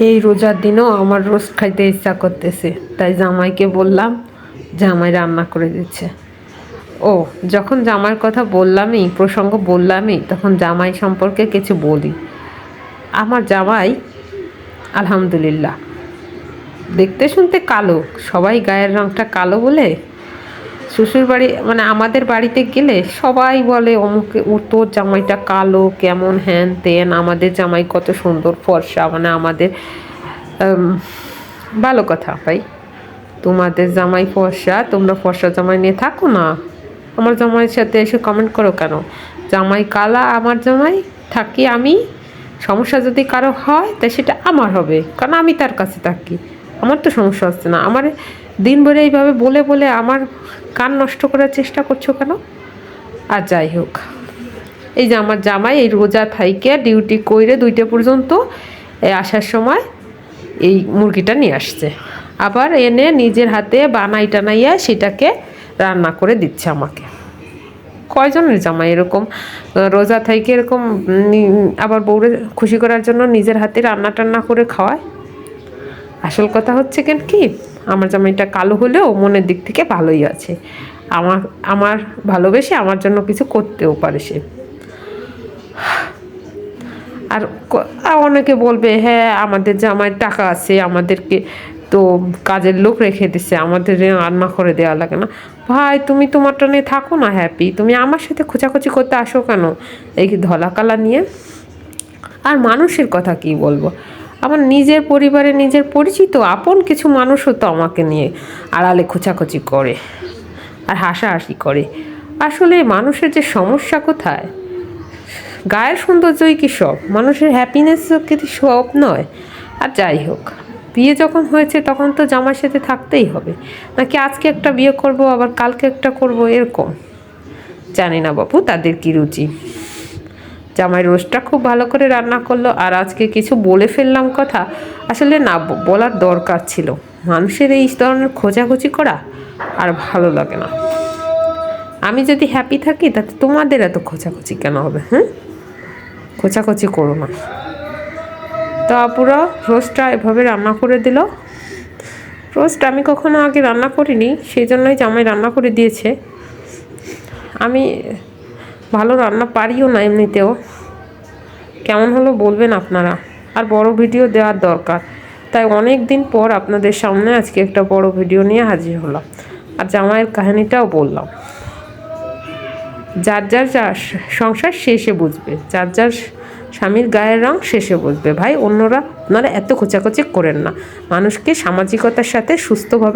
এই রোজার দিনও আমার রোজ খাইতে ইচ্ছা করতেছে, তাই জামাইকে বললাম জামাই রান্না করে দিচ্ছে। ও, যখন জামাইয়ের কথা বললামই, প্রসঙ্গ বললামই, তখন জামাই সম্পর্কে কিছু বলি। আমার জামাই আলহামদুলিল্লাহ দেখতে শুনতে কালো, সবাই গায়ের রঙটা কালো বলে শ্বশুর বাড়ি মানে আমাদের বাড়িতে গেলে সবাই বলে অমুকে ও তোর জামাইটা কালো, কেমন হ্যান তেন। আমাদের জামাই কত সুন্দর ফর্সা, মানে আমাদের ভালো কথা ভাই, তোমাদের জামাই ফর্সা, তোমরা ফর্সা জামাই নিয়ে থাকো না। আমার জামাইয়ের সাথে এসে কমেন্ট করো কেন? জামাই কালা, আমার জামাই থাকি আমি, সমস্যা যদি কারো হয় তাই সেটা আমার হবে, কারণ আমি তার কাছে থাকি। আমার তো সমস্যা হচ্ছে না। আমার দিন ভরে এইভাবে বলে বলে আমার কান নষ্ট করার চেষ্টা করছো কেন? আর যাই হোক, এই যে আমার জামাই এই রোজা থাইকে ডিউটি কইরে 2টা পর্যন্ত আসার সময় এই মুরগিটা নিয়ে আসছে, আবার এনে নিজের হাতে বানাই টানাইয়া সেটাকে রান্না করে দিচ্ছে আমাকে। কয়জনের জামাই এরকম রোজা থাইকে এরকম আবার বউরে খুশি করার জন্য নিজের হাতে রান্না টান্না করে খাওয়ায়? আসল কথা হচ্ছে কেন কি, আমার জামাইটা কালো হলেও মনের দিক থেকে ভালোই আছে। আমার আমার ভালোবেসে আমার জন্য কিছু করতেও পারে সে। আর অনেকে বলবে হ্যাঁ আমাদের জামাইয়ের টাকা আছে, আমাদেরকে তো কাজের লোক রেখে দিচ্ছে, আমাদের রান্না করে দেওয়া লাগে না। ভাই তুমি তোমারটা নিয়ে থাকো না হ্যাপি, তুমি আমার সাথে খোঁচাখুচি করতে আসো কেন এই ধলা কালা নিয়ে? আর মানুষের কথা কি বলবো, আমার নিজের পরিবারে নিজের পরিচিত আপন কিছু মানুষও তো আমাকে নিয়ে আড়ালে খোঁচাখুচি করে আর হাসাহাসি করে। আসলে মানুষের যে সমস্যা কোথায়? গায়ের সৌন্দর্যই কি সব? মানুষের হ্যাপিনেস কি সব নয়? আর যাই হোক, বিয়ে যখন হয়েছে তখন তো জামাইয়ের সাথে থাকতেই হবে, নাকি আজকে একটা বিয়ে করব আবার কালকে একটা করব এরকম? জানি না বাবু তাদের কি রুচি। জামাই রোস্টটা খুব ভালো করে রান্না করলো, আর আজকে কিছু বলে ফেললাম কথা, আসলে না বলার দরকার ছিল। মানুষের এই ধরনের খোঁজাখুঁজি করা আর ভালো লাগে না। আমি যদি হ্যাপি থাকি তাতে তোমাদের এত খোঁচাখুচি কেন হবে? খোঁচাখুচি করো না। তা পুরো রোস্টটা এভাবে রান্না করে দিল। রোস্ট আমি কখনো আগে রান্না করিনি, সেই জন্যই জামাই রান্না করে দিয়েছে। আমি ভালো রান্না পারিও না এমনিতেও। কেমন হলো বলবেন আপনারা। আর বড় ভিডিও দেওয়ার দরকার, তাই অনেক দিন পর আপনাদের সামনে আজকে একটা বড় ভিডিও নিয়ে হাজির হলাম, আর জামাইয়ের কাহিনিটাও বললাম। যার যার সংসার শেষে বুঝবে, যার যার স্বামীর গায়ের রং শেষে বুঝবে। ভাই অন্যরা আপনারা এত খোঁচাখুচি করেন না, মানুষকে সামাজিকতার সাথে সুস্থভাবে